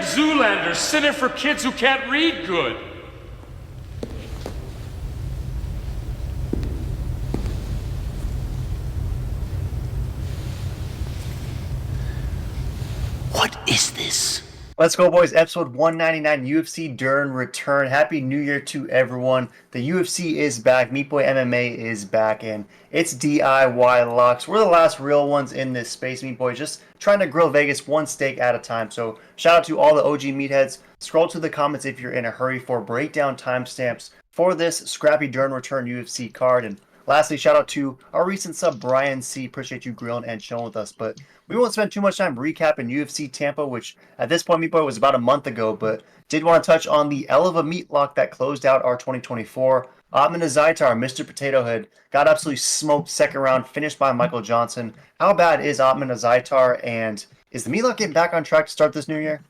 Zoolander, center for kids who can't read good. What is this? Let's go, boys. Episode 199, UFC DERN Return. Happy New Year to everyone. The UFC is back. Meat Boy MMA is back, and it's DIY locks. We're the last real ones in this space, Meat Boy. Just trying to grill Vegas one steak at a time. So shout out to all the OG meatheads. Scroll to the comments if you're in a hurry for breakdown timestamps for this scrappy DERN Return UFC card. And lastly, shout out to our recent sub, Brian C. Appreciate you grilling and chilling with us. But we won't spend too much time recapping UFC Tampa, which at this point, Meat Boy, was about a month ago, but did want to touch on the L of a MEATLOCK that closed out our 2024. Otman Azaitar, Mr. Potato Head, got absolutely smoked second round, finished by Michael Johnson. How bad is Otman Azaitar, and is the MEATLOCK getting back on track to start this new year?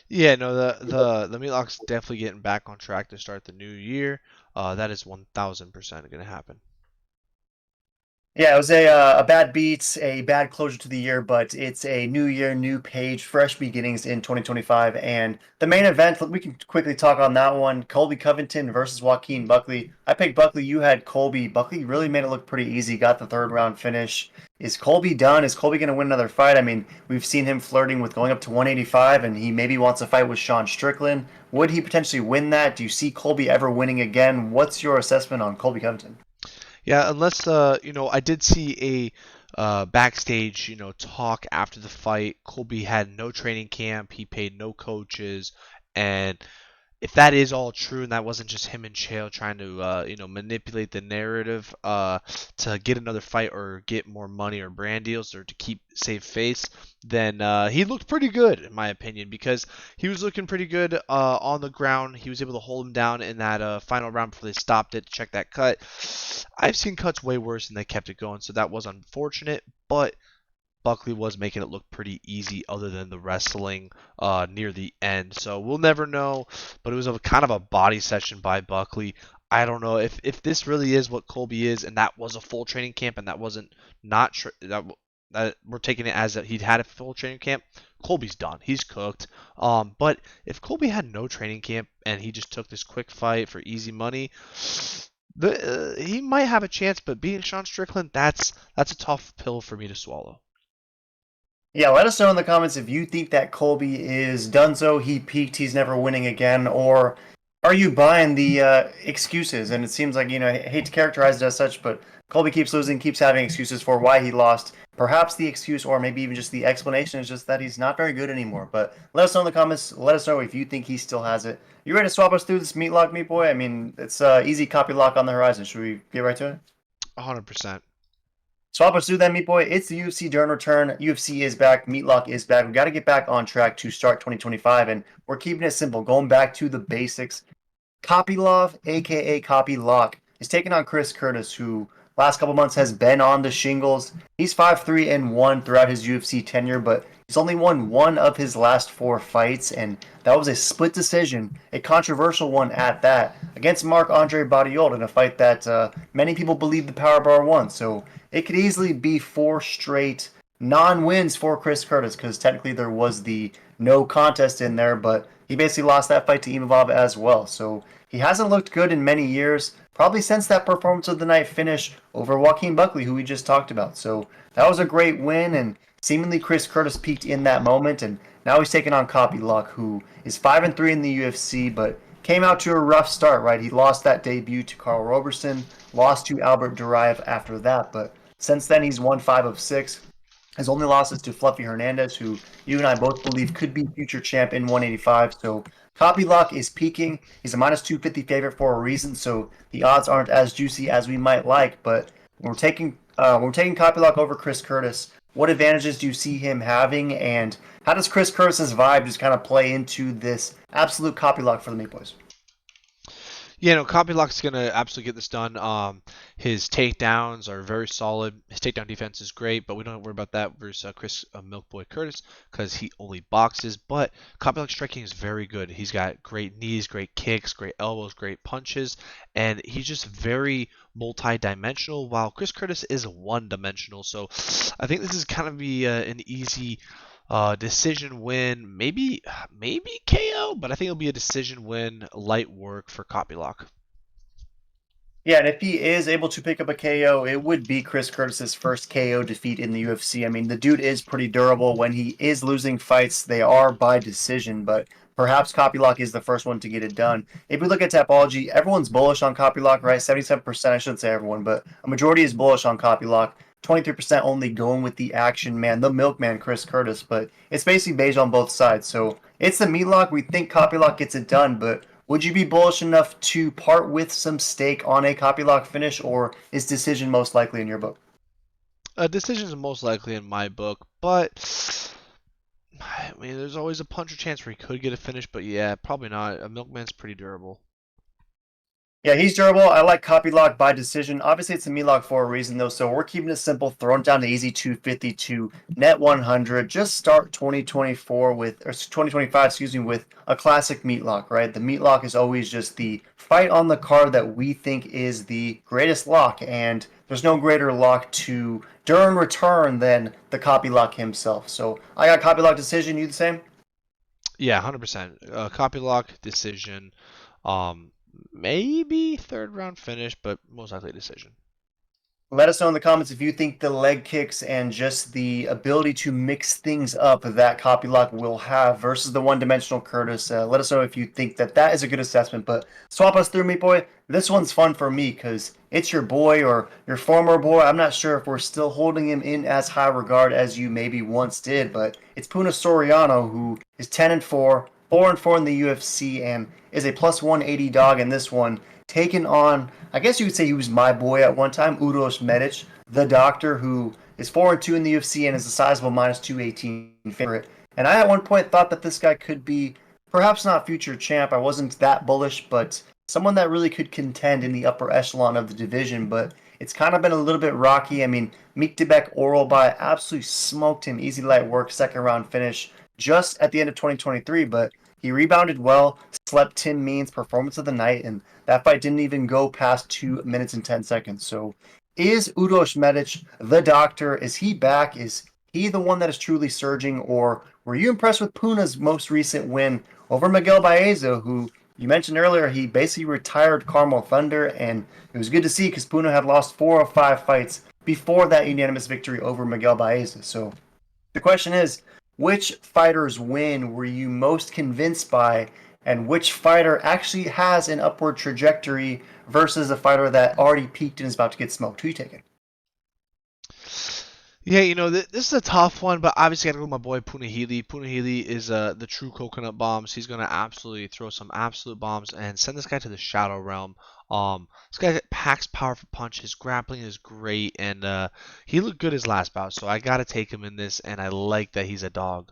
Yeah, no, the MEATLOCK's definitely getting back on track to start the new year. That is 1000% going to happen. Yeah, it was a bad beat, a bad closure to the year, but it's a new year, new page, fresh beginnings in 2025. And the main event, we can quickly talk on that one. Colby Covington versus Joaquin Buckley. I picked Buckley, you had Colby. Buckley really made it look pretty easy, got the third round finish. Is Colby done? Is Colby going to win another fight? I mean, we've seen him flirting with going up to 185, and he maybe wants a fight with Sean Strickland. Would he potentially win that? Do you see Colby ever winning again? What's your assessment on Colby Covington? Yeah, unless I did see a backstage talk after the fight. Colby had no training camp. He paid no coaches, and if that is all true and that wasn't just him and Chael trying to manipulate the narrative to get another fight or get more money or brand deals or to save face, then he looked pretty good in my opinion, because he was looking pretty good on the ground. He was able to hold him down in that final round before they stopped it to check that cut. I've seen cuts way worse and they kept it going, so that was unfortunate, but Buckley was making it look pretty easy other than the wrestling near the end. So we'll never know, but it was kind of a body session by Buckley. I don't know if this really is what Colby is, and that was a full training camp, and that wasn't that we're taking it as that he'd had a full training camp. Colby's done. He's cooked. But if Colby had no training camp and he just took this quick fight for easy money, he might have a chance. But beating Sean Strickland, that's a tough pill for me to swallow. Yeah, let us know in the comments if you think that Colby is donezo, he peaked, he's never winning again, or are you buying the excuses? And it seems like, I hate to characterize it as such, but Colby keeps losing, keeps having excuses for why he lost. Perhaps the excuse, or maybe even just the explanation, is just that he's not very good anymore. But let us know in the comments. Let us know if you think he still has it. You ready to swap us through this MEATLOCK, Meat Boy? I mean, it's easy copy lock on the horizon. Should we get right to it? 100%. Swap us through that, Meat Boy. It's the UFC DERN Return. UFC is back. MEATLOCK is back. We got to get back on track to start 2025, and we're keeping it simple, going back to the basics. Kopylov, a.k.a. Copy Lock, is taking on Chris Curtis, who last couple months has been on the shingles. He's 5-3-1 throughout his UFC tenure, but he's only won one of his last 4 fights, and that was a split decision, a controversial one at that, against Marc-Andre Barriault in a fight that many people believe the power bar won. So it could easily be 4 straight non-wins for Chris Curtis, because technically there was the no contest in there, but he basically lost that fight to Imavov as well. So he hasn't looked good in many years, probably since that performance of the night finish over Joaquin Buckley, who we just talked about. So that was a great win, and seemingly Chris Curtis peaked in that moment, and now he's taking on Kopylov, who is 5-3 in the UFC, but came out to a rough start, right? He lost that debut to Carl Roberson, lost to Albert Duraev after that, but since then he's won 5 of 6. His only losses to Fluffy Hernandez, who you and I both believe could be future champ in 185. So Kopylov is peaking. He's a -250 favorite for a reason, so the odds aren't as juicy as we might like. But we're taking Kopylov over Chris Curtis. What advantages do you see him having, and how does Chris Curtis's vibe just kind of play into this absolute Kopylov for the Meat Boys? Yeah, no, Kopylock's going to absolutely get this done. His takedowns are very solid. His takedown defense is great, but we don't have to worry about that versus Chris Milkboy Curtis because he only boxes. But Kopylock's striking is very good. He's got great knees, great kicks, great elbows, great punches, and he's just very multi-dimensional, while Chris Curtis is one-dimensional. So I think this is kind of be an easy Decision win, maybe KO, but I think it'll be a decision win, light work for Copylock. Yeah, and if he is able to pick up a KO, it would be Chris Curtis's first KO defeat in the UFC. I mean, the dude is pretty durable. When he is losing fights, they are by decision, but perhaps Copylock is the first one to get it done. If we look at Tapology, everyone's bullish on Copylock, right? 77%, I shouldn't say everyone, but a majority is bullish on Copylock. 23% only going with the action man, the milkman, Chris Curtis, but it's basically beige on both sides. So it's the Meatlock. We think Copylock gets it done, but would you be bullish enough to part with some stake on a Copylock finish, or is decision most likely in your book? A decision is most likely in my book, but I mean, there's always a punch or chance where he could get a finish, but yeah, probably not. A Milkman's pretty durable. Yeah, he's durable. I like Copylock by decision. Obviously, it's a Meatlock for a reason, though, so we're keeping it simple. Throw him down to easy 252, net 100. Just start 2024 with, or 2025, excuse me, with a classic Meatlock, right? The Meatlock is always just the fight on the card that we think is the greatest lock, and there's no greater lock to DERN return than the Copylock himself. So I got Copylock decision. You the same? Yeah, 100%. Copylock decision. Maybe third round finish, but most likely decision. Let us know in the comments if you think the leg kicks and just the ability to mix things up that Copylock will have versus the one-dimensional Curtis. Let us know if you think that that is a good assessment. But swap us through, Meat Boy. This one's fun for me because it's your boy or your former boy. I'm not sure if we're still holding him in as high regard as you maybe once did, but it's Puna Soriano, who is 10-4, 4-4 in the UFC, and is a plus 180 dog in this one, taken on, I guess you could say he was my boy at one time, Uros Medic, the doctor, who is 4-2 in the UFC and is a sizable minus 218 favorite. And I at one point thought that this guy could be perhaps not future champ. I wasn't that bullish, but someone that really could contend in the upper echelon of the division. But it's kind of been a little bit rocky. I mean, Meek oral by absolutely smoked him, easy light work, second round finish just at the end of 2023, but he rebounded well, slept Tim Means performance of the night, and that fight didn't even go past 2 minutes and 10 seconds. So is Uros Medic the doctor? Is he back? Is he the one that is truly surging? Or were you impressed with Puna's most recent win over Miguel Baeza, who you mentioned earlier, he basically retired Carmel Thunder, and it was good to see because Puna had lost 4 of 5 fights before that unanimous victory over Miguel Baeza. So the question is, which fighter's win were you most convinced by, and which fighter actually has an upward trajectory versus a fighter that already peaked and is about to get smoked? Who you taking? Yeah, this is a tough one, but obviously I gotta go with my boy Puna Healy. Puna Healy is the true coconut bombs. He's gonna absolutely throw some absolute bombs and send this guy to the shadow realm. This guy packs powerful punch. His grappling is great, and he looked good his last bout. So I gotta take him in this, and I like that he's a dog.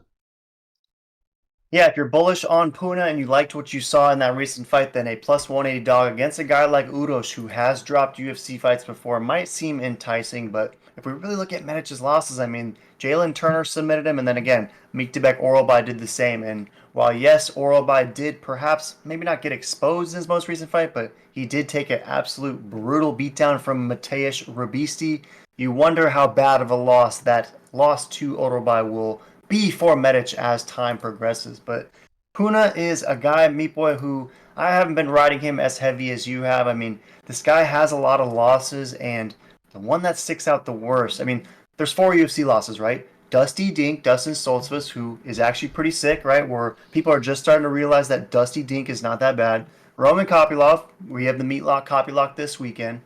Yeah, if you're bullish on Puna and you liked what you saw in that recent fight, then a plus 180 dog against a guy like Uros, who has dropped UFC fights before, might seem enticing. But if we really look at Medic's losses, I mean, Jalen Turner submitted him, and then again, Meek Oralby did the same. And while yes, Oralby did perhaps maybe not get exposed in his most recent fight, but he did take an absolute brutal beatdown from Mateusz Rabisti. You wonder how bad of a loss that loss to Oralby will be for Medic as time progresses. But Puna is a guy, Meat Boy, who I haven't been riding him as heavy as you have. I mean, this guy has a lot of losses, and the one that sticks out the worst, I mean, there's 4 UFC losses, right? Dusty Dink, Dustin Stoltzfus, who is actually pretty sick, right? Where people are just starting to realize that Dusty Dink is not that bad. Roman Kopylov, we have the Meatlock Kopylok this weekend.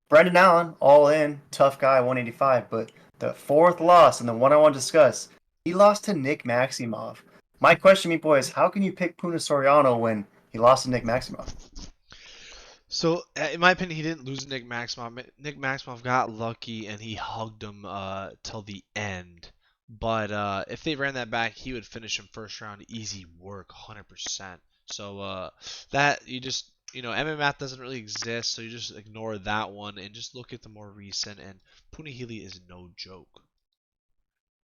Brendan Allen, all in, tough guy, 185. But the 4th loss, and the one I want to discuss, he lost to Nick Maximov. My question, Meat Boy, is how can you pick Puna Soriano when he lost to Nick Maximov? So, in my opinion, he didn't lose to Nick Maximov. Nick Maximov got lucky and he hugged him till the end. But if they ran that back, he would finish him first round, easy work, 100%. So that you just MMA math doesn't really exist, so you just ignore that one and just look at the more recent. And Puna Healy is no joke.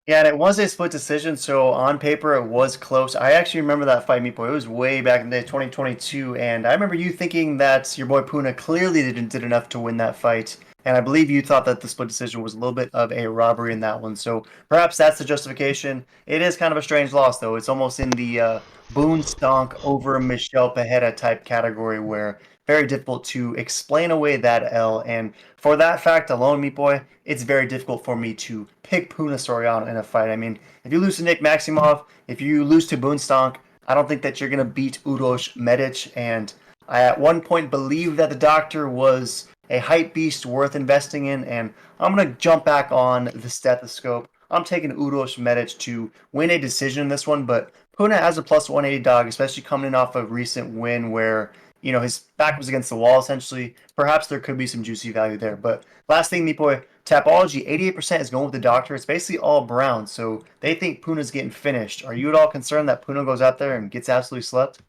Yeah, and it was a split decision, so on paper it was close. I actually remember that fight, Meat Boy. It was way back in the day, 2022, and I remember you thinking that your boy Puna clearly did enough to win that fight. And I believe you thought that the split decision was a little bit of a robbery in that one. So perhaps that's the justification. It is kind of a strange loss, though. It's almost in the Boone Stonk over Michelle Pajeda type category where very difficult to explain away that L. And for that fact alone, Meat Boy, it's very difficult for me to pick Puna Soriano in a fight. I mean, if you lose to Nick Maximov, if you lose to Boone Stonk, I don't think that you're going to beat Uroš Medic. And I at one point believed that the doctor was a hype beast worth investing in, and I'm going to jump back on the stethoscope. I'm taking Uroš Medic to win a decision in this one, but Puna has a plus 180 dog, especially coming in off a recent win where, you know, his back was against the wall essentially. Perhaps there could be some juicy value there. But last thing, Meat Boy, Tapology, 88% is going with the doctor. It's basically all Brown, so they think Puna's getting finished. Are you at all concerned that Puna goes out there and gets absolutely slept?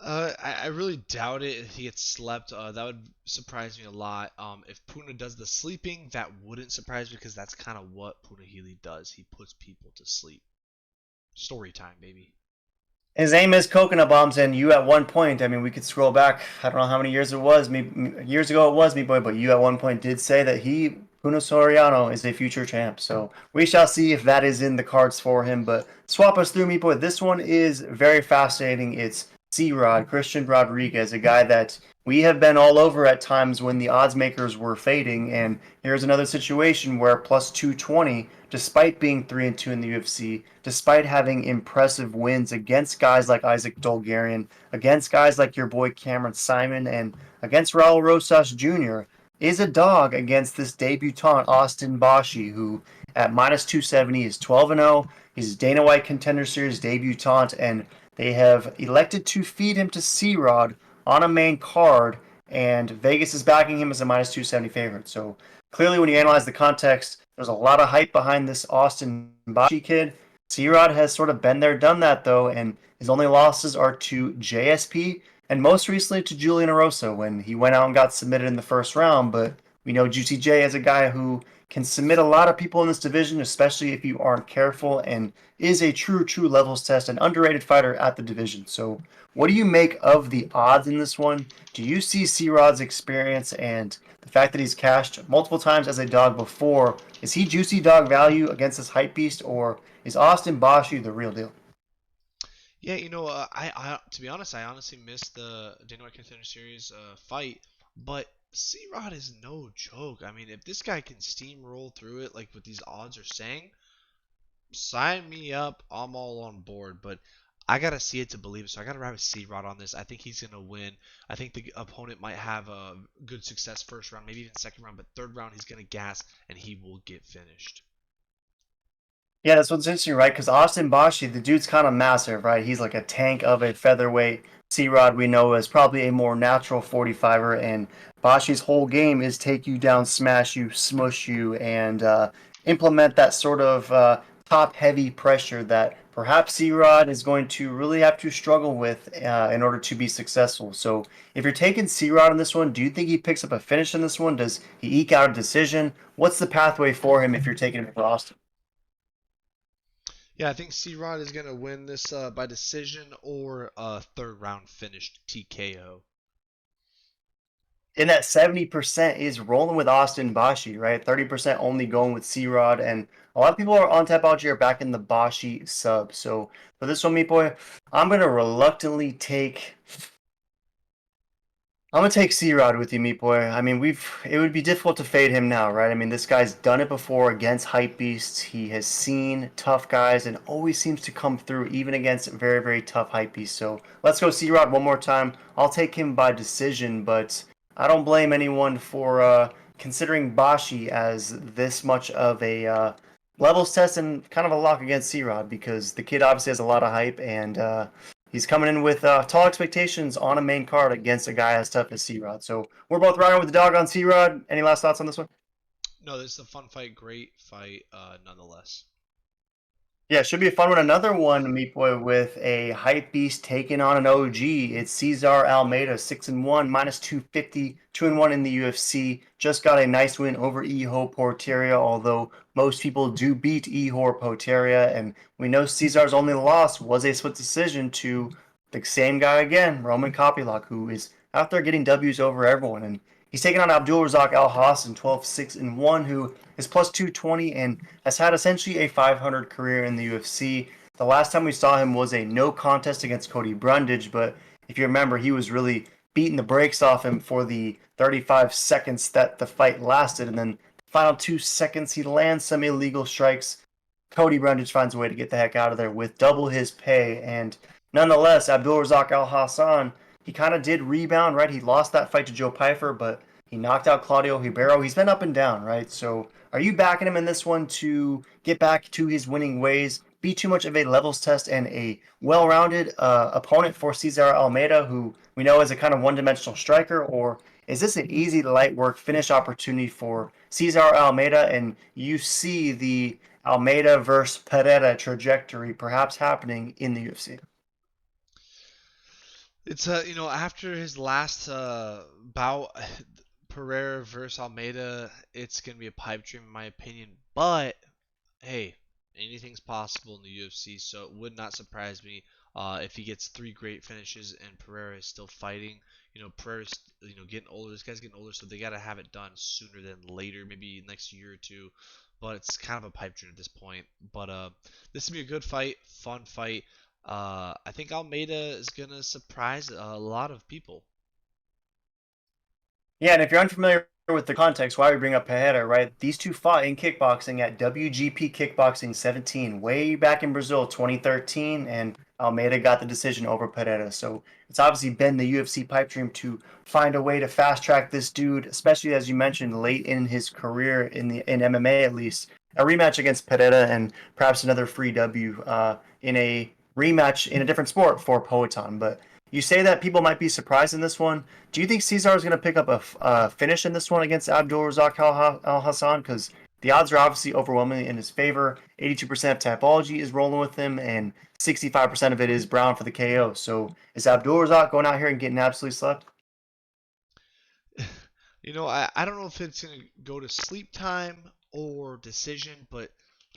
I really doubt it if he gets slept. That would surprise me a lot. If Puna does the sleeping, that wouldn't surprise me because that's kind of what Puna Healy does. He puts people to sleep. Story time, baby. His aim is coconut bombs, and you at one point, I mean, we could scroll back, I don't know how many years it was, years ago it was, Meat Boy, but you at one point did say that Puna Soriano, is a future champ. So we shall see if that is in the cards for him. But swap us through, Meat Boy. This one is very fascinating. It's C-Rod, Christian Rodriguez, a guy that we have been all over at times when the odds makers were fading. And here's another situation where plus 220, despite being 3-2 in the UFC, despite having impressive wins against guys like Isaac Dolgarian, against guys like your boy Cameron Simon, and against Raul Rosas Jr., is a dog against this debutant Austin Bashi, who at minus 270 is 12-0. He's Dana White Contender Series debutant, and they have elected to feed him to C-Rod on a main card, and Vegas is backing him as a minus 270 favorite. So clearly, when you analyze the context, there's a lot of hype behind this Austin Bashi kid. C-Rod has sort of been there, done that, though, and his only losses are to JSP and most recently to Julian Erosa when he went out and got submitted in the first round. But we know Juicy J is a guy who can submit a lot of people in this division, especially if you aren't careful, and is a true levels test, an underrated fighter at the division. So what do you make of the odds in this one? Do you see C-Rod's experience and the fact that he's cashed multiple times as a dog before? Is he juicy dog value against this hype beast, or is Austin Bashi the real deal? Yeah, to be honest, I honestly missed the Dana White Contender Series fight, but C-Rod is no joke. I mean, if this guy can steamroll through it like what these odds are saying, sign me up. I'm all on board, but I gotta see it to believe it. So I gotta ride with C-Rod on this. I think he's gonna win. I think the opponent might have a good success first round, maybe even second round, but third round he's gonna gas and he will get finished. Yeah, that's what's interesting, right? Because Austin Bashi, the dude's kind of massive, right? He's like a tank of a featherweight. C-Rod, we know, is probably a more natural 45er, and Bashi's whole game is take you down, smash you, smush you, and implement that sort of top-heavy pressure that perhaps C-Rod is going to really have to struggle with in order to be successful. So if you're taking C-Rod in this one, do you think he picks up a finish in this one? Does he eke out a decision? What's the pathway for him if you're taking him for Austin? Yeah, I think C-Rod is gonna win this by decision or a third round finished TKO. And that 70% is rolling with Austin Bashi, right? 30% only going with C-Rod. And a lot of people are on Tapology are back in the Bashi sub. So for this one, Meat Boy, I'm going to reluctantly take... I'm going to take C-Rod with you, Meat Boy. I mean, it would be difficult to fade him now, right? I mean, this guy's done it before against hype beasts. He has seen tough guys and always seems to come through even against very, very tough hype beasts. So let's go C-Rod one more time. I'll take him by decision, but I don't blame anyone for considering Bashi as this much of a levels test and kind of a lock against C-Rod because the kid obviously has a lot of hype and he's coming in with tall expectations on a main card against a guy as tough as C-Rod. So we're both riding with the dog on C-Rod. Any last thoughts on this one? No, this is a fun fight, great fight, nonetheless. Yeah, it should be a fun one. Another one, Meat Boy, with a hype beast taking on an OG. It's Cesar Almeida, 6-1, minus 250, 2-1 in the UFC. Just got a nice win over Iho Porteria, although most people do beat Ihor Porteria. And we know Cesar's only loss was a split decision to the same guy again, Roman Kopylok, who is out there getting W's over everyone. And He's taking on Abdulrazak Alhassan, 12-6-1, who is plus 220 and has had essentially a 500 career in the UFC. The last time we saw him was a no contest against Cody Brundage, but if you remember, he was really beating the brakes off him for the 35 seconds that the fight lasted, and then the final 2 seconds he lands some illegal strikes. Cody Brundage finds a way to get the heck out of there with double his pay, and nonetheless, Abdulrazak Alhassan, he kind of did rebound, right? He lost that fight to Joe Pyfer, but he knocked out Claudio Ribeiro. He's been up and down, right? So are you backing him in this one to get back to his winning ways? Be too much of a levels test and a well-rounded opponent for Cesar Almeida, who we know is a kind of one-dimensional striker, or is this an easy light work finish opportunity for Cesar Almeida, and you see the Almeida versus Pereira trajectory perhaps happening in the UFC? It's after his last bout, Pereira versus Almeida, it's gonna be a pipe dream in my opinion. But hey, anything's possible in the UFC, so it would not surprise me if he gets three great finishes and Pereira is still fighting. Pereira's getting older. This guy's getting older, so they gotta have it done sooner than later, maybe next year or two. But it's kind of a pipe dream at this point. But this will be a good fight, fun fight. I think Almeida is gonna surprise a lot of people. Yeah, and if you're unfamiliar with the context, why we bring up Pereira, right? These two fought in kickboxing at WGP Kickboxing 17, way back in Brazil, 2013, and Almeida got the decision over Pereira. So it's obviously been the UFC pipe dream to find a way to fast track this dude, especially as you mentioned, late in his career in MMA at least. A rematch against Pereira and perhaps another free W in a rematch in a different sport for Poetan. But you say that people might be surprised in this one. Do you think Cesar is going to pick up a finish in this one against Abdulrazak Al-Hassan? Because the odds are obviously overwhelmingly in his favor. 82% of Tapology is rolling with him, and 65% of it is Brown for the KO. So is Abdulrazak going out here and getting absolutely slept? I don't know if it's gonna go to sleep time or decision, but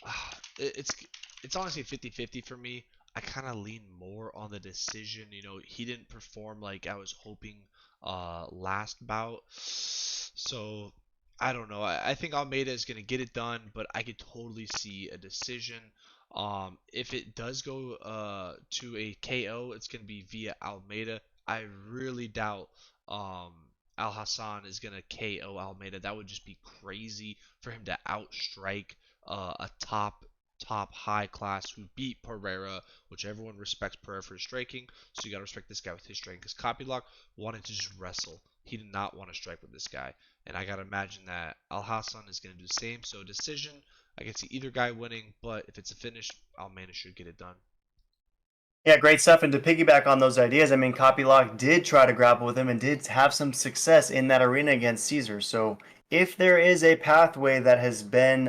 uh, it's honestly 50-50 for me. I kind of lean more on the decision. He didn't perform like I was hoping last bout, so I don't know. I think Almeida is gonna get it done, but I could totally see a decision. If it does go to a KO, it's gonna be via Almeida. I really doubt um Al Hassan is gonna KO Almeida. That would just be crazy for him to outstrike a top high class who beat Pereira, which everyone respects Pereira for his striking. So you gotta respect this guy with his striking. Because Copylock wanted to just wrestle. He did not want to strike with this guy, and I gotta imagine that Al Hassan is gonna do the same. So decision, I can see either guy winning, but if it's a finish, Almeida should get it done. Yeah, great stuff. And to piggyback on those ideas, I mean, Copylock did try to grapple with him and did have some success in that arena against Caesar. So if there is a pathway that has been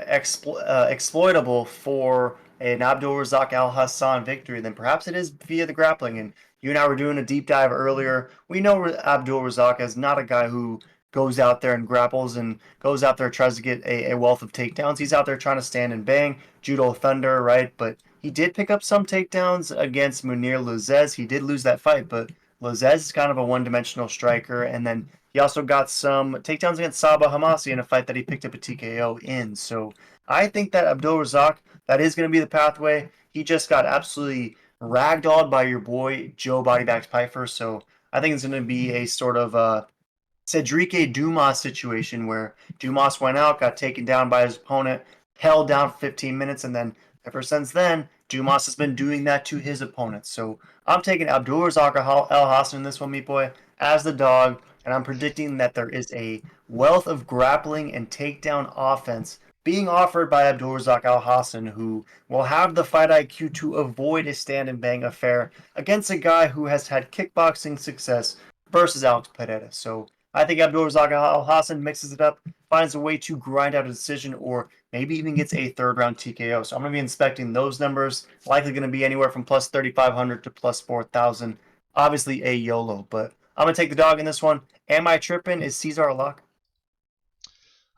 exploitable for an Abdul Razak Al Hassan victory, then perhaps it is via the grappling. And you and I were doing a deep dive earlier. We know Abdul Razak is not a guy who goes out there and grapples and goes out there and tries to get a wealth of takedowns. He's out there trying to stand and bang, judo thunder, right? But he did pick up some takedowns against Munir Lozez. He did lose that fight, but Lozez is kind of a one-dimensional striker. And then he also got some takedowns against Saba Hamasi in a fight that he picked up a TKO in. So I think that Abdul Razak, that is going to be the pathway. He just got absolutely ragdolled by your boy Joe Bodybags Piper. So I think it's going to be a sort of Cedric Dumas situation where Dumas went out, got taken down by his opponent, held down for 15 minutes, and then ever since then, Dumas has been doing that to his opponents. So I'm taking Abdulrazak El Hassan in this one, meat boy, as the dog, and I'm predicting that there is a wealth of grappling and takedown offense being offered by Abdulrazak Al Hassan, who will have the fight IQ to avoid a stand and bang affair against a guy who has had kickboxing success versus Alex Pereira. So I think Abdulrazak Al Hassan mixes it up, finds a way to grind out a decision, or maybe even gets a third round TKO. So I'm going to be inspecting those numbers. Likely going to be anywhere from plus 3,500 to plus 4,000. Obviously a YOLO, but I'm going to take the dog in this one. Am I tripping? Is Cesar a lock?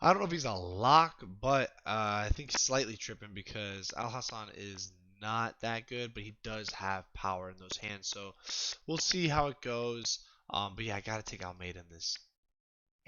I don't know if he's a lock, but I think slightly tripping because Al Hassan is not that good, but he does have power in those hands. So we'll see how it goes. But yeah, I gotta take Almeida in this.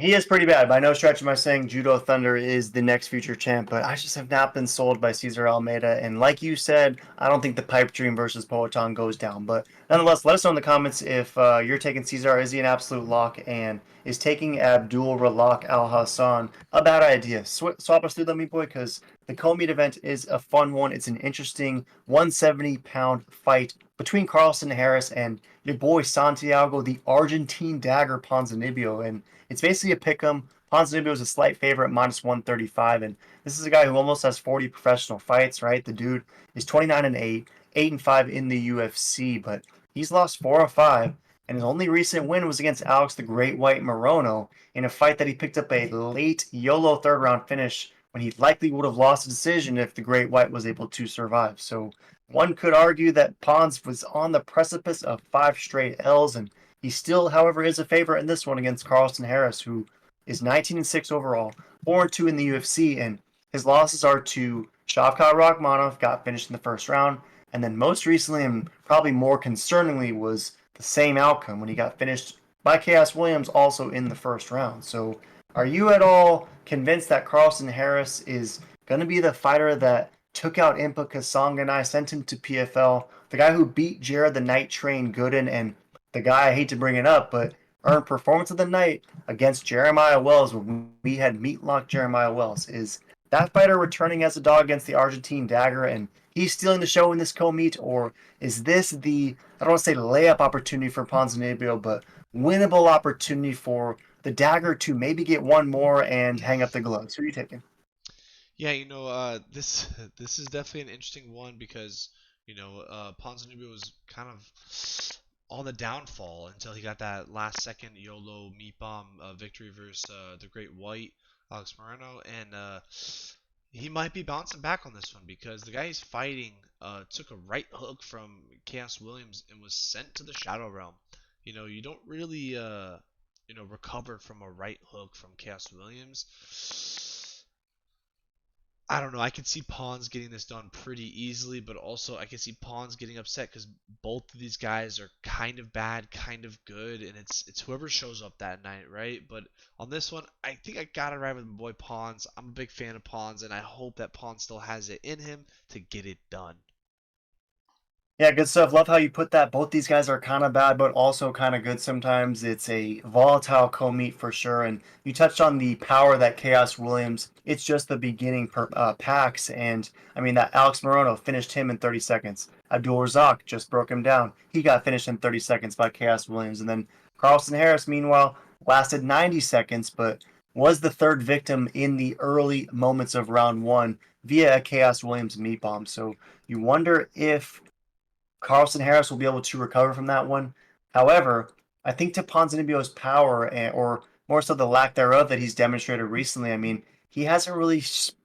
He is pretty bad. By no stretch am I saying Judo Thunder is the next future champ, but I just have not been sold by Cesar Almeida. And like you said, I don't think the Pipe Dream versus Poetan goes down. But nonetheless, let us know in the comments if you're taking Cesar. Is he an absolute lock? And is taking Abdul Ralak Al Hassan a bad idea? Swap us through them, meat boy, because the co-meet event is a fun one. It's an interesting 170-pound fight between Carlston Harris and your boy Santiago, the Argentine Dagger Ponzinibbio. And it's basically a pick 'em. Ponzinibbio is a slight favorite, minus 135, and this is a guy who almost has 40 professional fights, right? The dude is 29-8, 8-5 in the UFC, but he's lost 4 of 5, and his only recent win was against Alex the Great White Morono in a fight that he picked up a late YOLO third round finish when he likely would have lost a decision if the Great White was able to survive. So one could argue that Pons was on the precipice of 5 straight L's, and he still, however, is a favorite in this one against Carlston Harris, who is 19-6 overall, 4-2 in the UFC, and his losses are to Shavkat Rakhmonov, got finished in the first round, and then most recently, and probably more concerningly, was the same outcome when he got finished by Chaos Williams also in the first round. So are you at all convinced that Carlston Harris is going to be the fighter that took out Impa Kasanganay, sent him to PFL, the guy who beat Jared the Night Train Gooden, and the guy I hate to bring it up, but earned performance of the night against Jeremiah Wells when we had Meatlock Jeremiah Wells? Is that fighter returning as a dog against the Argentine Dagger and he's stealing the show in this co-meet, or is this the, I don't want to say layup opportunity for Ponzinibbio, but winnable opportunity for the Dagger to maybe get one more and hang up the gloves? Who are you taking? Yeah, this is definitely an interesting one because Ponzinibbio was kind of on the downfall until he got that last second YOLO meat bomb victory versus the Great White Alex Moreno, and he might be bouncing back on this one because the guy he's fighting took a right hook from Chaos Williams and was sent to the Shadow Realm. You don't really recover from a right hook from Chaos Williams. I don't know. I could see Pawns getting this done pretty easily, but also I could see Pawns getting upset because both of these guys are kind of bad, kind of good, and it's whoever shows up that night, right? But on this one, I think I gotta ride with my boy Pawns. I'm a big fan of Pawns, and I hope that Pawns still has it in him to get it done. Yeah, good stuff. Love how you put that. Both these guys are kind of bad, but also kind of good sometimes. It's a volatile co-meet for sure. And you touched on the power that Chaos Williams, it's just the beginning packs. And I mean, that Alex Morono finished him in 30 seconds. Abdul Razak just broke him down. He got finished in 30 seconds by Chaos Williams. And then Carlston Harris, meanwhile, lasted 90 seconds, but was the third victim in the early moments of round one via a Chaos Williams meat bomb. So you wonder if Carlston Harris will be able to recover from that one. However, I think to Ponzinibbio's power, or more so the lack thereof that he's demonstrated recently, I mean, he hasn't really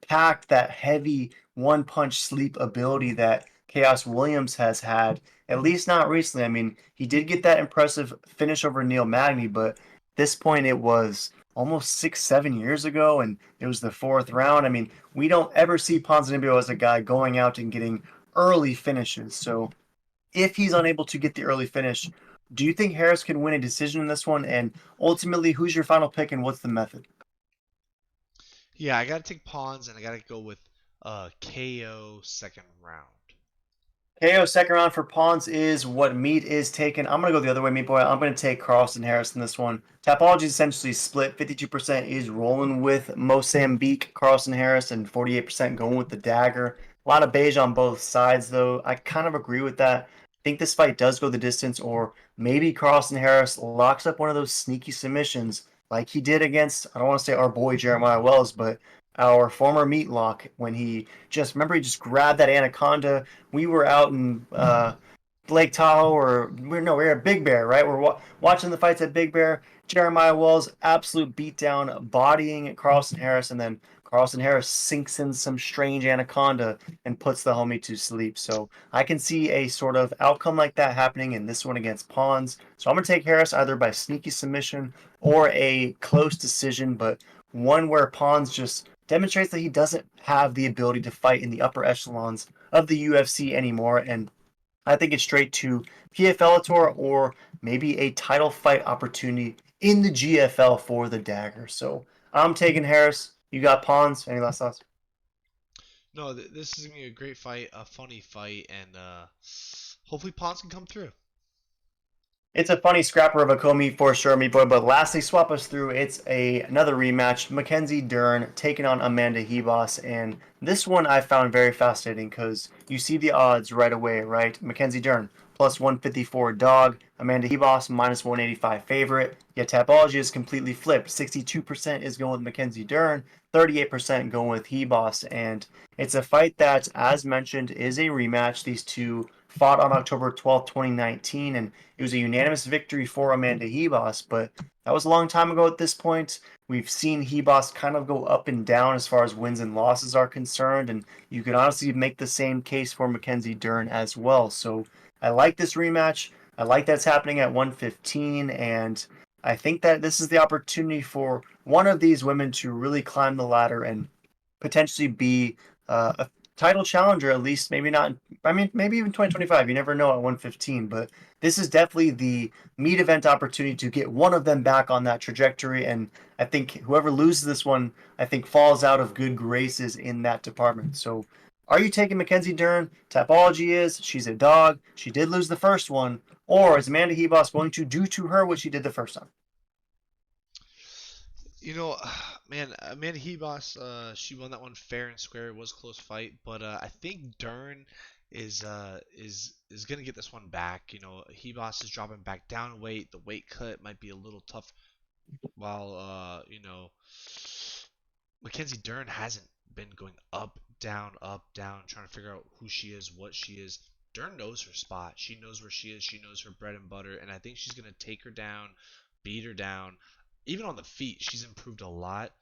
packed that heavy one punch sleep ability that Chaos Williams has had, at least not recently. I mean, he did get that impressive finish over Neil Magny, but at this point it was almost 6, 7 years ago, and it was the fourth round. I mean, we don't ever see Ponzinibbio as a guy going out and getting early finishes. So if he's unable to get the early finish, do you think Harris can win a decision in this one? And ultimately, who's your final pick and what's the method? Yeah, I gotta take Pawns, and I gotta go with KO second round. KO second round for Pawns is what Meat is taking. I'm going to go the other way, Meat Boy. I'm going to take Carlston Harris in this one. Tapology is essentially split. 52% is rolling with Mozambique, Carlston Harris, and 48% going with the Dagger. A lot of beige on both sides, though. I kind of agree with that. I think this fight does go the distance, or maybe Carlston Harris locks up one of those sneaky submissions like he did against, I don't want to say our boy Jeremiah Wells, but our former Meatlock when he just, remember, he just grabbed that anaconda. We were out in Lake Tahoe, or we were at Big Bear, right? We're watching the fights at Big Bear. Jeremiah Wells, absolute beatdown, bodying Carlston Harris, and then Carlston Harris sinks in some strange anaconda and puts the homie to sleep. So I can see a sort of outcome like that happening in this one against Pawns. So I'm going to take Harris either by sneaky submission or a close decision, but one where Pawns just demonstrates that he doesn't have the ability to fight in the upper echelons of the UFC anymore. And I think it's straight to PFL Tour or maybe a title fight opportunity in the GFL for the dagger. So I'm taking Harris. You got Pawns. Any last thoughts? No, this is gonna be a great fight, a funny fight, and hopefully Pons can come through. It's a funny scrapper of a co-meet for sure, meat boy. But lastly, swap us through. It's another rematch. Mackenzie Dern taking on Amanda Hebos, and this one I found very fascinating because you see the odds right away, right? Mackenzie Dern plus 154 dog, Amanda Hebos minus 185 favorite. Yet Tapology is completely flipped. 62% is going with Mackenzie Dern, 38% going with Hebos, and it's a fight that, as mentioned, is a rematch. These two fought on October 12th, 2019, and it was a unanimous victory for Amanda Hebos, but that was a long time ago at this point. We've seen Hebos kind of go up and down as far as wins and losses are concerned, and you can honestly make the same case for Mackenzie Dern as well. So I like this rematch. I like that's happening at 115, and I think that this is the opportunity for one of these women to really climb the ladder and potentially be a title challenger, at least. Maybe not. I mean, maybe even 2025. You never know at 115. But this is definitely the meat event opportunity to get one of them back on that trajectory. And I think whoever loses this one, I think falls out of good graces in that department. So, are you taking Mackenzie Dern? Tapology is she's a dog. She did lose the first one. Or is Amanda Hebos going to do to her what she did the first time? You know, man, Amanda Hebos, she won that one fair and square. It was a close fight, but I think Dern is gonna get this one back. You know, Hebos is dropping back down weight. The weight cut might be a little tough, while Mackenzie Dern hasn't been going up, down, trying to figure out who she is, what she is. Dern knows her spot. She knows where she is. She knows her bread and butter, and I think she's gonna take her down, beat her down. Even on the feet, she's improved a lot.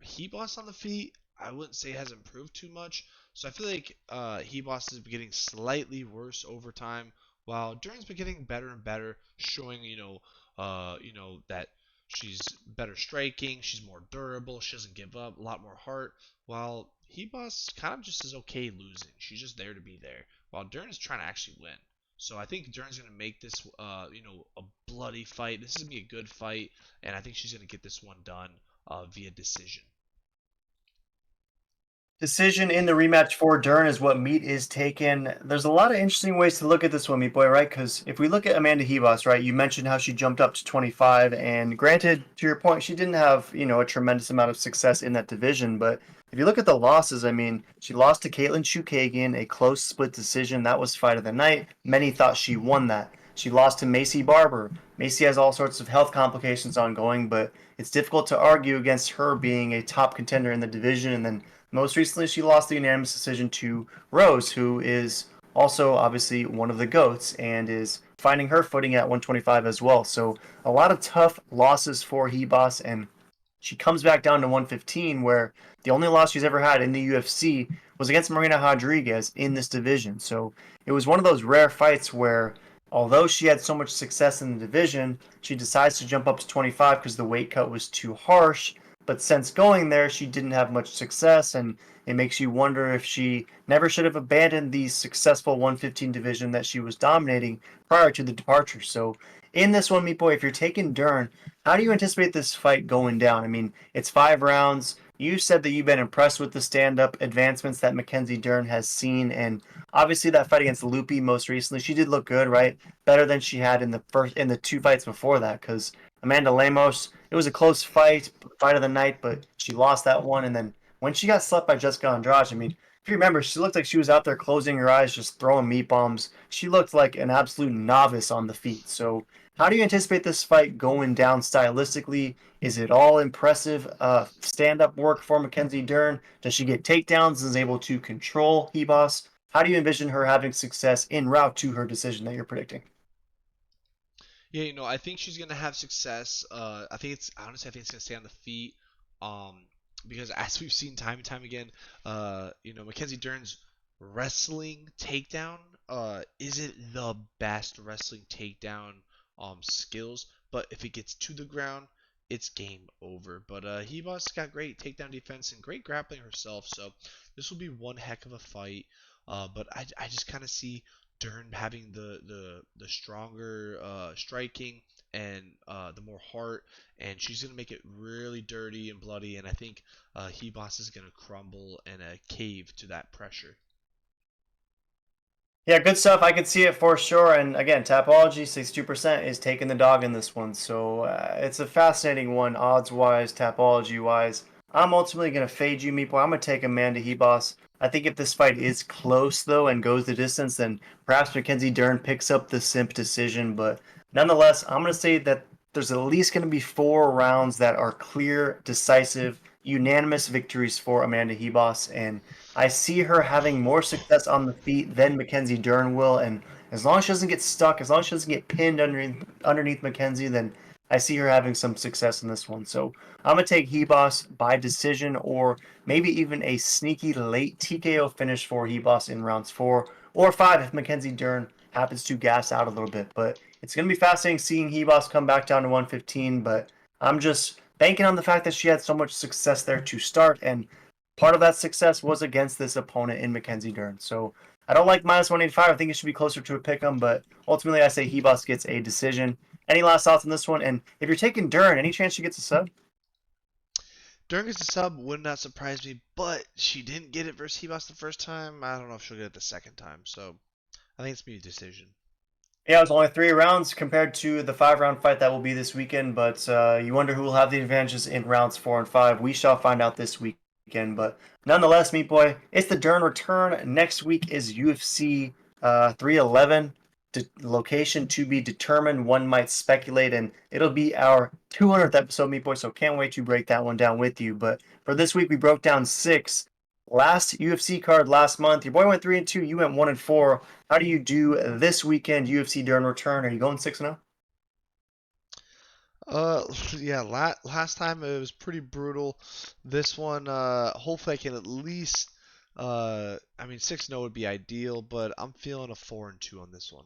Hebos on the feet, I wouldn't say has improved too much. So I feel like Hebos is getting slightly worse over time, while Dern's been getting better and better, showing that she's better striking, she's more durable, she doesn't give up, a lot more heart. While Hebos kind of just is okay losing, she's just there to be there. While Dern is trying to actually win. So I think Dern's gonna make this, a bloody fight. This is gonna be a good fight, and I think she's gonna get this one done via decision. Decision in the rematch for Dern is what Meat is taken. There's a lot of interesting ways to look at this one, Meat Boy, right? Because if we look at Amanda Hebos, right, you mentioned how she jumped up to 25, and granted, to your point, she didn't have, a tremendous amount of success in that division, but if you look at the losses, I mean, she lost to Caitlin Chukagian, a close split decision. That was fight of the night. Many thought she won that. She lost to Macy Barber. Macy has all sorts of health complications ongoing, but it's difficult to argue against her being a top contender in the division. And then most recently, she lost the unanimous decision to Rose, who is also obviously one of the GOATs and is finding her footing at 125 as well. So a lot of tough losses for Hebos, and she comes back down to 115, where the only loss she's ever had in the UFC was against Marina Rodriguez in this division. So it was one of those rare fights where, although she had so much success in the division, she decides to jump up to 25 because the weight cut was too harsh. But since going there, she didn't have much success, and it makes you wonder if she never should have abandoned the successful 115 division that she was dominating prior to the departure. So, in this one, Meat Boy, if you're taking Dern, how do you anticipate this fight going down? I mean, it's 5 rounds. You said that you've been impressed with the stand-up advancements that Mackenzie Dern has seen, and obviously that fight against Lupi most recently, she did look good, right? Better than she had in the two fights before that, because Amanda Lemos, it was a close fight of the night, but she lost that one. And then when she got slept by Jessica Andrade, I mean, if you remember, she looked like she was out there closing her eyes, just throwing meat bombs. She looked like an absolute novice on the feet. So, how do you anticipate this fight going down stylistically? Is it all impressive stand-up work for Mackenzie Dern? Does she get takedowns and is able to control Hebos? How do you envision her having success en route to her decision that you're predicting? Yeah, I think she's gonna have success. I think it's gonna stay on the feet. Um, because as we've seen time and time again, Mackenzie Dern's wrestling takedown isn't the best wrestling takedown skills, but if it gets to the ground, it's game over. But Hebos got great takedown defense and great grappling herself, so this will be one heck of a fight. But I just kind of see Dern having the stronger striking and the more heart, and she's gonna make it really dirty and bloody. And I think Hebos is gonna crumble and cave to that pressure. Yeah, good stuff. I could see it for sure. And again, Tapology 62% is taking the dog in this one. So it's a fascinating one, odds wise, Tapology wise. I'm ultimately going to fade you, Meatball. I'm going to take Amanda Hebos. I think if this fight is close, though, and goes the distance, then perhaps Mackenzie Dern picks up the simp decision. But nonetheless, I'm going to say that there's at least going to be 4 rounds that are clear, decisive, unanimous victories for Amanda Hebos. And I see her having more success on the feet than Mackenzie Dern will, and as long as she doesn't get stuck, as long as she doesn't get pinned underneath Mackenzie, then I see her having some success in this one. So I'm gonna take Hebos by decision, or maybe even a sneaky late TKO finish for Hebos in rounds 4 or 5 if Mackenzie Dern happens to gas out a little bit. But it's gonna be fascinating seeing Hebos come back down to 115. But I'm just banking on the fact that she had so much success there to start, and part of that success was against this opponent in Mackenzie Dern. So I don't like minus 185. I think it should be closer to a pick 'em, but ultimately I say Hebos gets a decision. Any last thoughts on this one? And if you're taking Dern, any chance she gets a sub? Dern gets a sub, would not surprise me, but she didn't get it versus Hebos the first time. I don't know if she'll get it the second time, so I think it's gonna be a decision. Yeah, it was only 3 rounds compared to the 5 round fight that will be this weekend. But you wonder who will have the advantages in rounds 4 and 5. We shall find out this weekend. But nonetheless, Meat Boy, it's the Dern return. Next week is UFC 311. Location to be determined. One might speculate, and it'll be our 200th episode, Meat Boy. So can't wait to break that one down with you. But for this week, we broke down 6. Last UFC card last month, your boy went 3-2. You went 1-4. How do you do this weekend, UFC Dern return? Are you going 6-0? Yeah, last time it was pretty brutal. This one, hopefully I can at least, I mean 6-0 would be ideal, but I'm feeling a 4-2 on this one.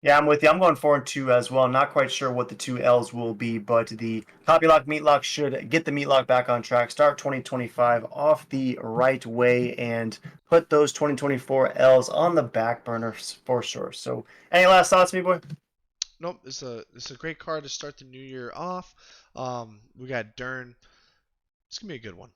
Yeah, I'm with you. I'm going 4-2 as well. Not quite sure what the 2 L's will be, but the Copylock Meatlock should get the Meatlock back on track, start 2025 off the right way, and put those 2024 L's on the back burner for sure. So, any last thoughts, me boy? Nope, it's a great card to start the new year off. We got Dern. It's gonna be a good one.